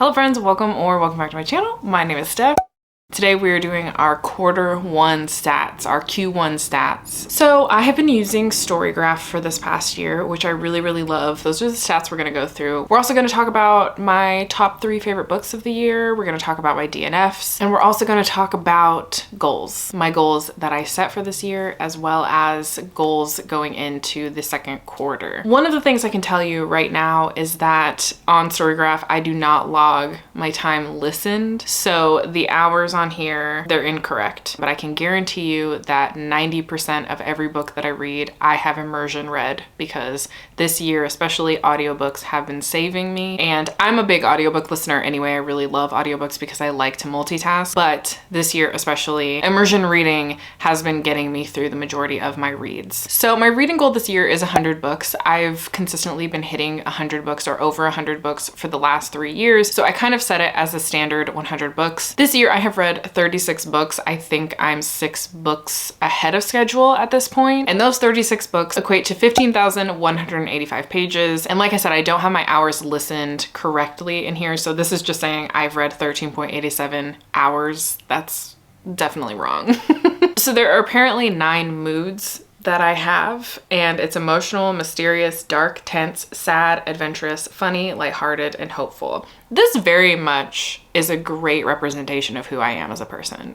Hello friends, welcome back to my channel. My name is Steph. Today we are doing our Q1 stats, our Q1 stats. So I have been using Storygraph for this past year, which I really love. Those are the stats we're gonna go through. We're also gonna talk about my top 3 favorite books of the year. We're gonna talk about my DNFs, and we're also gonna talk about goals. My goals that I set for this year, as well as goals going into the second quarter. One of the things I can tell you right now is that on Storygraph, I do not log my time listened. So the hours on here, they're incorrect, but I can guarantee you that 90% of every book that I read, I have immersion read, because this year, especially audiobooks have been saving me. And I'm a big audiobook listener anyway. I really love audiobooks because I like to multitask, but this year especially, immersion reading has been getting me through the majority of my reads. So my reading goal this year is 100 books. I've consistently been hitting 100 books or over 100 books for the last 3 years. So I kind of set it as a standard 100 books. This year I have read 36 books. I think I'm 6 books ahead of schedule at this point. And those 36 books equate to 15,185 pages. And like I said, I don't have my hours listened correctly in here. So this is just saying I've read 13.87 hours. That's definitely wrong. So there are apparently 9 moods that I have, and it's emotional, mysterious, dark, tense, sad, adventurous, funny, lighthearted, and hopeful. This very much is a great representation of who I am as a person.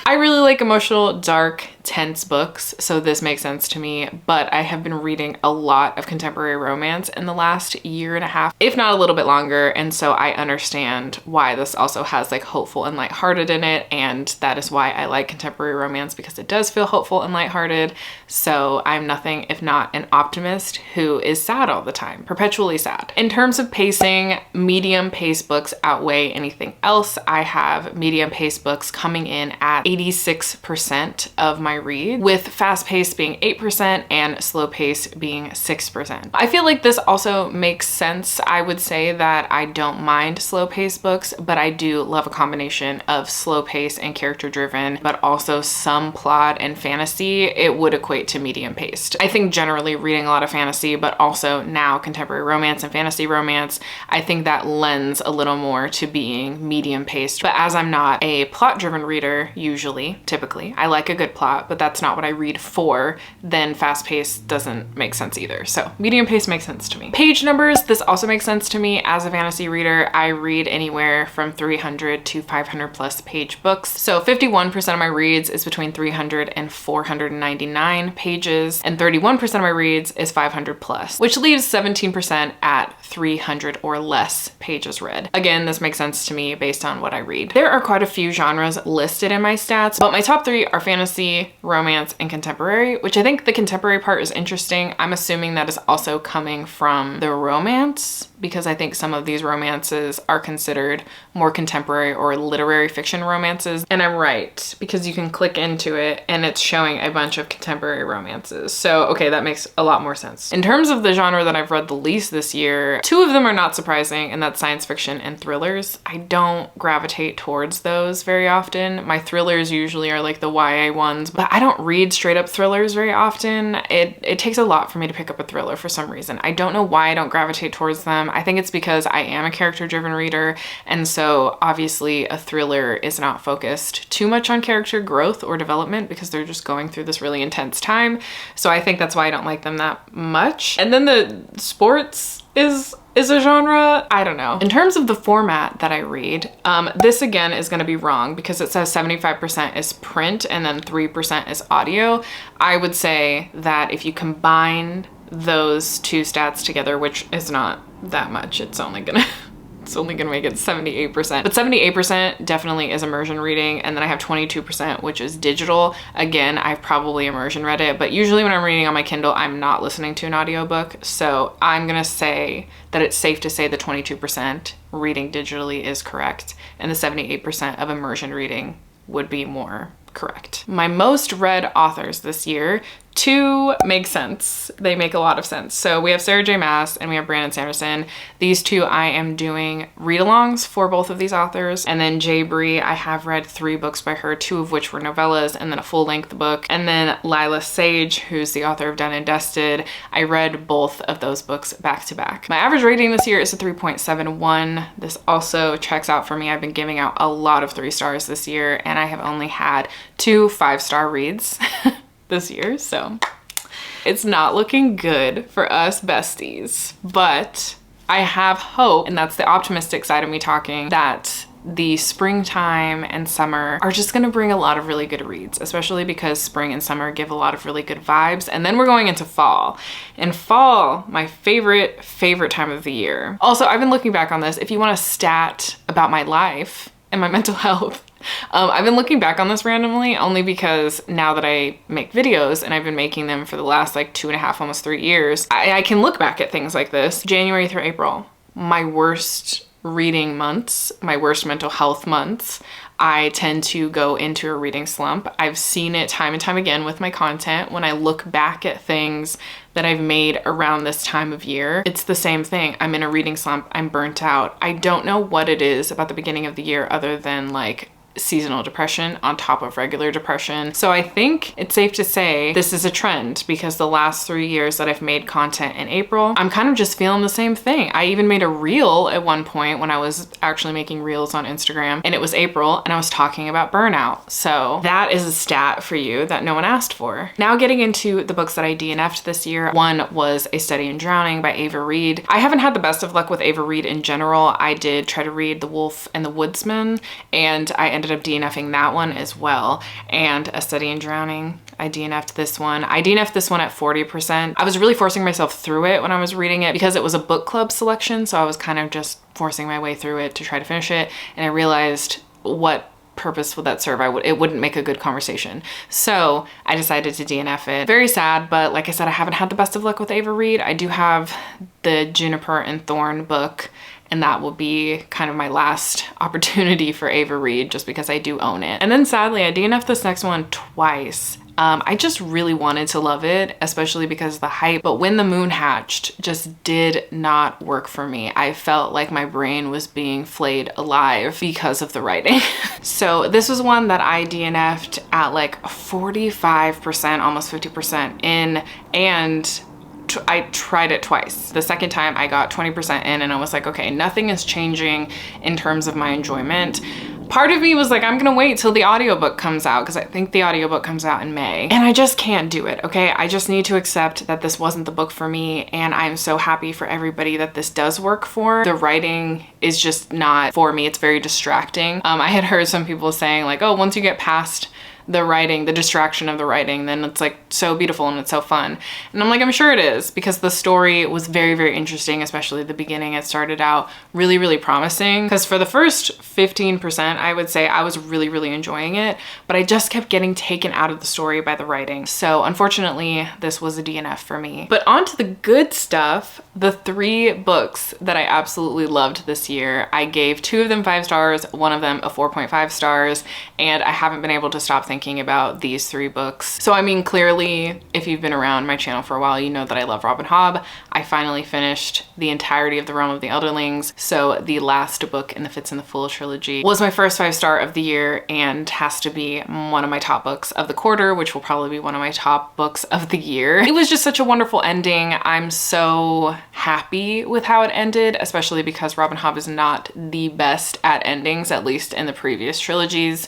I really like emotional, dark, tense books, so this makes sense to me, but I have been reading a lot of contemporary romance in the last year and a half, if not a little bit longer, and so I understand why this also has like hopeful and lighthearted in it, and that is why I like contemporary romance, because it does feel hopeful and lighthearted. So I'm nothing if not an optimist who is sad all the time, perpetually sad. In terms of pacing, medium pace books outweigh anything else. I have medium pace books coming in at 86% of my read, with fast pace being 8% and slow pace being 6%. I feel like this also makes sense. I would say that I don't mind slow pace books, but I do love a combination of slow pace and character driven, but also some plot and fantasy. It would equate to medium paced. I think generally reading a lot of fantasy, but also now contemporary romance and fantasy romance, I think that lends a little more to being medium paced. But as I'm not a plot driven reader, typically, I like a good plot, but that's not what I read for, then fast paced doesn't make sense either. So medium pace makes sense to me. Page numbers, this also makes sense to me. As a fantasy reader, I read anywhere from 300 to 500 plus page books. So 51% of my reads is between 300 and 499 pages, and 31% of my reads is 500 plus, which leaves 17% at 300 or less pages read. Again, this makes sense to me based on what I read. There are quite a few genres listed in my stats, but my top 3 are fantasy, romance, and contemporary, which I think the contemporary part is interesting. I'm assuming that is also coming from the romance, because I think some of these romances are considered more contemporary or literary fiction romances. And I'm right, because you can click into it and it's showing a bunch of contemporary romances. So, okay, that makes a lot more sense. In terms of the genre that I've read the least this year, 2 of them are not surprising, and that's science fiction and thrillers. I don't gravitate towards those very often. My thrillers usually are like the YA ones, but I don't read straight up thrillers very often. It takes a lot for me to pick up a thriller for some reason. I don't know why I don't gravitate towards them. I think it's because I am a character-driven reader, and so obviously a thriller is not focused too much on character growth or development because they're just going through this really intense time. So I think that's why I don't like them that much. And then the sports is a genre. I don't know. In terms of the format that I read, this again is going to be wrong because it says 75% is print and then 3% is audio. I would say that if you combine those 2 stats together, which is not that much, it's only gonna make it 78%. But 78% definitely is immersion reading, and then I have 22%, which is digital. Again, I've probably immersion read it, but usually when I'm reading on my Kindle, I'm not listening to an audiobook. So I'm gonna say that it's safe to say the 22% reading digitally is correct, and the 78% of immersion reading would be more correct. My most read authors this year, Two make sense. They make a lot of sense. So we have Sarah J. Maas and we have Brandon Sanderson. These two I am doing read-alongs for both of these authors. And then J. Bree, I have read 3 books by her, 2 of which were novellas and then a full-length book. And then Lila Sage, who's the author of Done and Dusted, I read both of those books back to back. My average rating this year is a 3.71. This also checks out for me. I've been giving out a lot of 3 stars this year and I have only had 2 5-star reads this year, so it's not looking good for us besties. But I have hope, and that's the optimistic side of me talking, that the springtime and summer are just gonna bring a lot of really good reads, especially because spring and summer give a lot of really good vibes. And then we're going into fall. And fall, my favorite time of the year. Also, I've been looking back on this. If you want a stat about my life and my mental health, I've been looking back on this randomly only because now that I make videos and I've been making them for the last like 2.5, almost 3 years, I can look back at things like this. January through April, my worst reading months, my worst mental health months. I tend to go into a reading slump. I've seen it time and time again with my content. When I look back at things that I've made around this time of year, it's the same thing. I'm in a reading slump. I'm burnt out. I don't know what it is about the beginning of the year other than like seasonal depression on top of regular depression. So I think it's safe to say this is a trend because the last 3 years that I've made content in April, I'm kind of just feeling the same thing. I even made a reel at one point when I was actually making reels on Instagram, and it was April and I was talking about burnout. So that is a stat for you that no one asked for. Now getting into the books that I DNF'd this year. One was A Study in Drowning by Ava Reed. I haven't had the best of luck with Ava Reed in general. I did try to read The Wolf and the Woodsman and I ended up DNFing that one as well. And A Study in Drowning, I DNF'd this one. I DNF'd this one at 40%. I was really forcing myself through it when I was reading it because it was a book club selection. So I was kind of just forcing my way through it to try to finish it. And I realized what purpose would that serve? It wouldn't make a good conversation. So I decided to DNF it. Very sad, but like I said, I haven't had the best of luck with Ava Reed. I do have the Juniper and Thorn book, and that will be kind of my last opportunity for Ava Reed just because I do own it. And then sadly, I DNF'd this next one twice. I just really wanted to love it, especially because of the hype, but When the Moon Hatched just did not work for me. I felt like my brain was being flayed alive because of the writing. So this was one that I DNF'd at like 45%, almost 50% in, and I tried it twice. The second time I got 20% in and I was like, okay, nothing is changing in terms of my enjoyment. Part of me was like, I'm gonna wait till the audiobook comes out because I think the audiobook comes out in May. And I just can't do it, okay? I just need to accept that this wasn't the book for me, and I'm so happy for everybody that this does work for. The writing is just not for me. It's very distracting. I had heard some people saying like, oh, once you get past the writing, the distraction of the writing, then it's like so beautiful and it's so fun. And I'm like, I'm sure it is, because the story was very, very interesting, especially at the beginning. It started out really, really promising, because for the first 15%, I would say I was really, really enjoying it, but I just kept getting taken out of the story by the writing. So unfortunately, this was a DNF for me. But on to the good stuff, the 3 books that I absolutely loved this year. I gave 2 of them 5 stars, 1 of them a 4.5 stars, and I haven't been able to stop thinking about these 3 books. So I mean, clearly, if you've been around my channel for a while, you know that I love Robin Hobb. I finally finished the entirety of The Realm of the Elderlings. So the last book in the Fitz and the Fool trilogy was my first 5-star of the year and has to be one of my top books of the quarter, which will probably be one of my top books of the year. It was just such a wonderful ending. I'm so happy with how it ended, especially because Robin Hobb is not the best at endings, at least in the previous trilogies.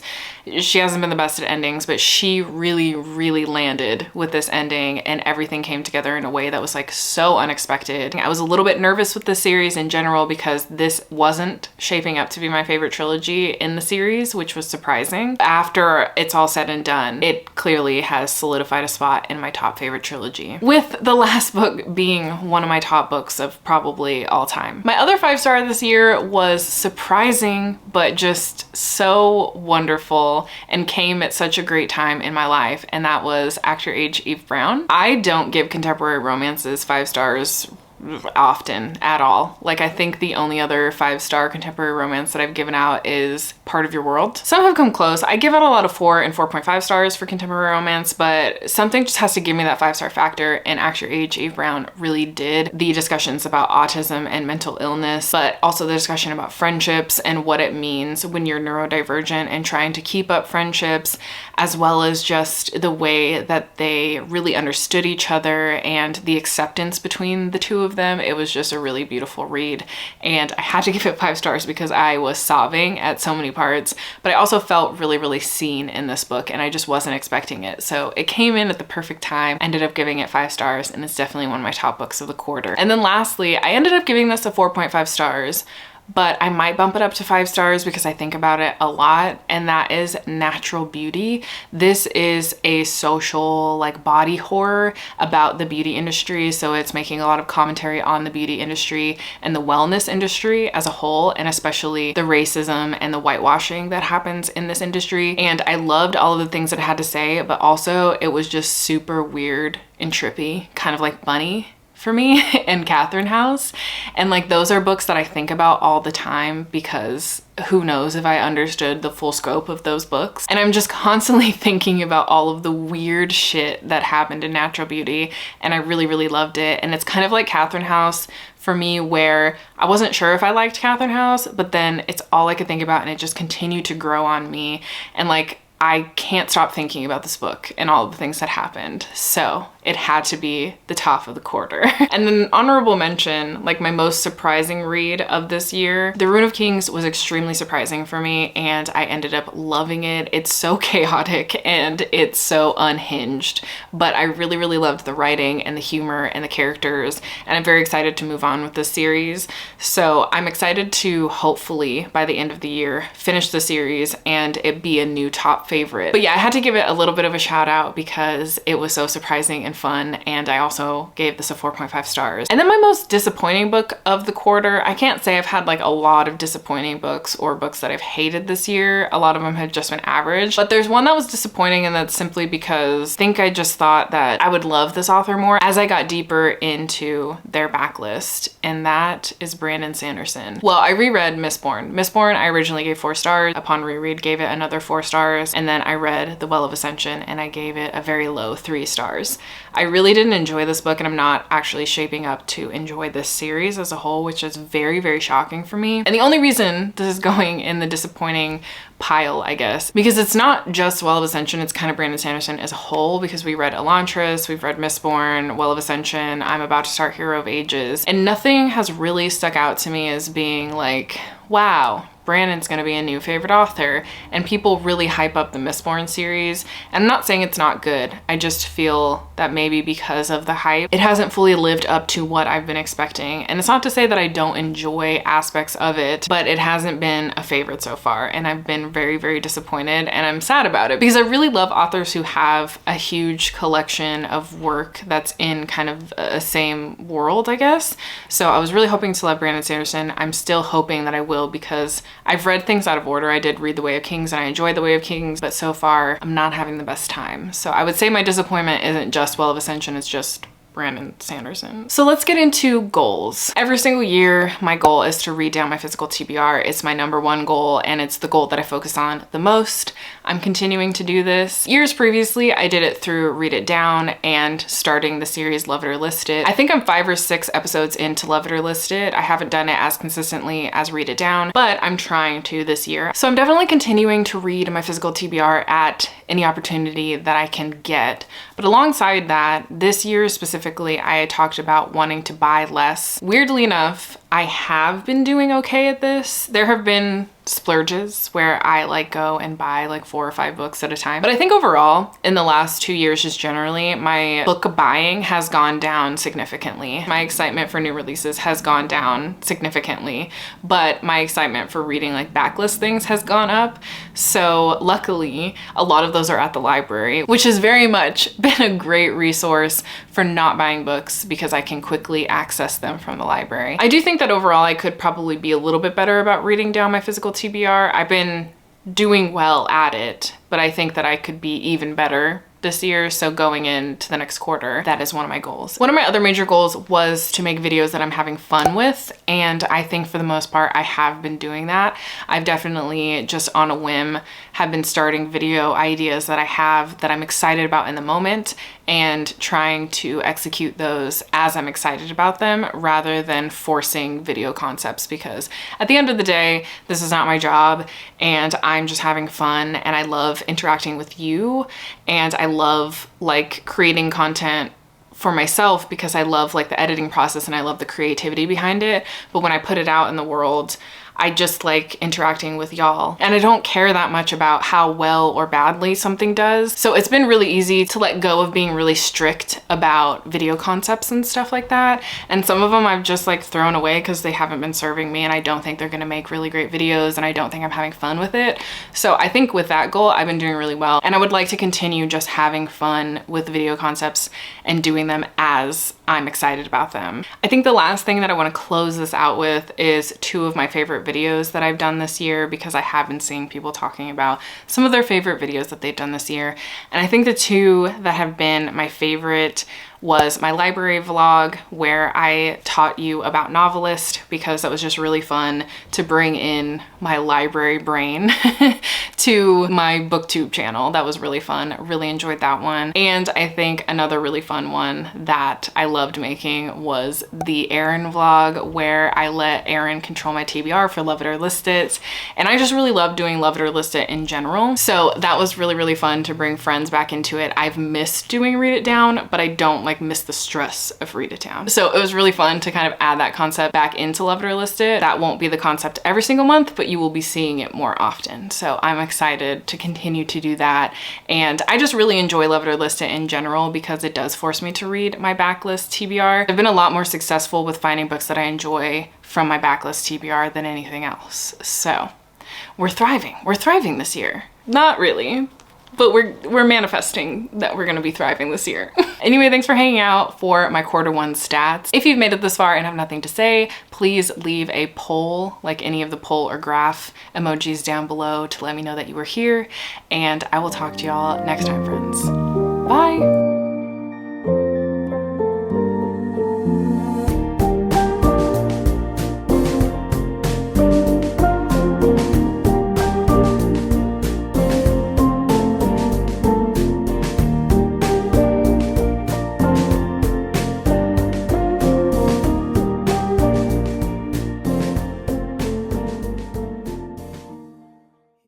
She hasn't been the best at endings, but she really, really landed with this ending, and everything came together in a way that was like so unexpected. I was a little bit nervous with the series in general because this wasn't shaping up to be my favorite trilogy in the series, which was surprising. After it's all said and done, it clearly has solidified a spot in my top favorite trilogy, with the last book being one of my top books of probably all time. My other 5-star this year was surprising, but just so wonderful and came at such a great time in my life, and that was Act Your Age, Eve Brown. I don't give contemporary romances 5 stars often at all. Like, I think the only other 5-star contemporary romance that I've given out is Part of Your World. Some have come close. I give out a lot of 4 and 4.5 stars for contemporary romance, but something just has to give me that 5-star factor, and Ask Your Age, Eve Brown really did. The discussions about autism and mental illness, but also the discussion about friendships and what it means when you're neurodivergent and trying to keep up friendships, as well as just the way that they really understood each other and the acceptance between the two of them. It was just a really beautiful read, and I had to give it 5 stars because I was sobbing at so many parts, but I also felt really, really seen in this book, and I just wasn't expecting it. So it came in at the perfect time. I ended up giving it 5 stars, and it's definitely one of my top books of the quarter. And then lastly, I ended up giving this a 4.5 stars, but I might bump it up to 5 stars because I think about it a lot, and that is Natural Beauty. This is a social, like, body horror about the beauty industry, so it's making a lot of commentary on the beauty industry and the wellness industry as a whole, and especially the racism and the whitewashing that happens in this industry. And I loved all of the things that it had to say, but also it was just super weird and trippy, kind of like Bunny for me and Catherine House. And like, those are books that I think about all the time because who knows if I understood the full scope of those books. And I'm just constantly thinking about all of the weird shit that happened in Natural Beauty, and I really, really loved it. And it's kind of like Catherine House for me, where I wasn't sure if I liked Catherine House, but then it's all I could think about, and it just continued to grow on me. And like, I can't stop thinking about this book and all of the things that happened. So it had to be the top of the quarter. And then honorable mention, like my most surprising read of this year, The Rune of Kings was extremely surprising for me, and I ended up loving it. It's so chaotic and it's so unhinged, but I really, really loved the writing and the humor and the characters, and I'm very excited to move on with this series. So I'm excited to hopefully by the end of the year finish the series and it be a new top favorite. But yeah, I had to give it a little bit of a shout out because it was so surprising and fun, and I also gave this a 4.5 stars. And then my most disappointing book of the quarter, I can't say I've had like a lot of disappointing books or books that I've hated this year. A lot of them have just been average, but there's one that was disappointing, and that's simply because I think I just thought that I would love this author more as I got deeper into their backlist, and that is Brandon Sanderson. Well, I reread Mistborn. Mistborn I originally gave 4 stars. Upon reread, gave it another 4 stars, and then I read The Well of Ascension and I gave it a very low 3 stars. I really didn't enjoy this book, and I'm not actually shaping up to enjoy this series as a whole, which is very, very shocking for me. And the only reason this is going in the disappointing pile, I guess, because it's not just Well of Ascension, it's kind of Brandon Sanderson as a whole, because we read Elantris, we've read Mistborn, Well of Ascension, I'm about to start Hero of Ages, and nothing has really stuck out to me as being like, wow, Brandon's gonna be a new favorite author. And people really hype up the Mistborn series, and I'm not saying it's not good, I just feel that maybe because of the hype, it hasn't fully lived up to what I've been expecting. And it's not to say that I don't enjoy aspects of it, but it hasn't been a favorite so far, and I've been very, very disappointed, and I'm sad about it because I really love authors who have a huge collection of work that's in kind of a same world, I guess. So I was really hoping to love Brandon Sanderson. I'm still hoping that I will, because I've read things out of order. I did read The Way of Kings and I enjoyed The Way of Kings, but so far I'm not having the best time. So I would say my disappointment isn't just Well of Ascension, it's just Brandon Sanderson. So let's get into goals. Every single year, my goal is to read down my physical TBR. It's my #1 goal, and it's the goal that I focus on the most. I'm continuing to do this. Years previously, I did it through Read It Down and starting the series Love It or List It. I think I'm 5 or 6 episodes into Love It or List It. I haven't done it as consistently as Read It Down, but I'm trying to this year. So I'm definitely continuing to read my physical TBR at any opportunity that I can get. But alongside that, this year specifically, I talked about wanting to buy less. Weirdly enough, I have been doing okay at this. There have been splurges where I like go and buy like 4 or 5 books at a time. But I think overall, in the last 2 years, just generally, my book buying has gone down significantly. My excitement for new releases has gone down significantly, but my excitement for reading like backlist things has gone up. So luckily, a lot of those are at the library, which has very much been a great resource for not buying books because I can quickly access them from the library. I do think that overall I could probably be a little bit better about reading down my physical TBR. I've been doing well at it, but I think that I could be even better this year. So going into the next quarter, that is one of my goals. One of my other major goals was to make videos that I'm having fun with. And I think for the most part, I have been doing that. I've definitely just on a whim have been starting video ideas that I have that I'm excited about in the moment and trying to execute those as I'm excited about them rather than forcing video concepts, because at the end of the day, this is not my job and I'm just having fun and I love interacting with you and I love like creating content for myself because I love like the editing process and I love the creativity behind it. But when I put it out in the world, I just like interacting with y'all and I don't care that much about how well or badly something does. So it's been really easy to let go of being really strict about video concepts and stuff like that. And some of them I've just like thrown away because they haven't been serving me and I don't think they're gonna make really great videos and I don't think I'm having fun with it. So I think with that goal, I've been doing really well and I would like to continue just having fun with video concepts and doing them as I'm excited about them. I think the last thing that I want to close this out with is 2 of my favorite videos that I've done this year, because I have been seeing people talking about some of their favorite videos that they've done this year. And I think the 2 that have been my favorite was my library vlog where I taught you about Novelist, because that was just really fun to bring in my library brain to my booktube channel. That was really fun. Really enjoyed that one. And I think another really fun one that I loved making was the Erin vlog where I let Erin control my TBR for Love It or List It. And I just really love doing Love It or List It in general. So that was really, really fun to bring friends back into it. I've missed doing Read It Down, but I don't like miss the stress of Read It Down. So it was really fun to kind of add that concept back into Love It or List It. That won't be the concept every single month, but you will be seeing it more often. So I'm excited to continue to do that. And I just really enjoy Love It or List It in general because it does force me to read my backlist TBR. I've been a lot more successful with finding books that I enjoy from my backlist TBR than anything else. So we're thriving. We're thriving this year. Not really, but we're manifesting that we're gonna be thriving this year. Anyway, thanks for hanging out for my quarter 1 stats. If you've made it this far and have nothing to say, please leave a poll, like any of the poll or graph emojis down below to let me know that you were here, and I will talk to y'all next time, friends. Bye.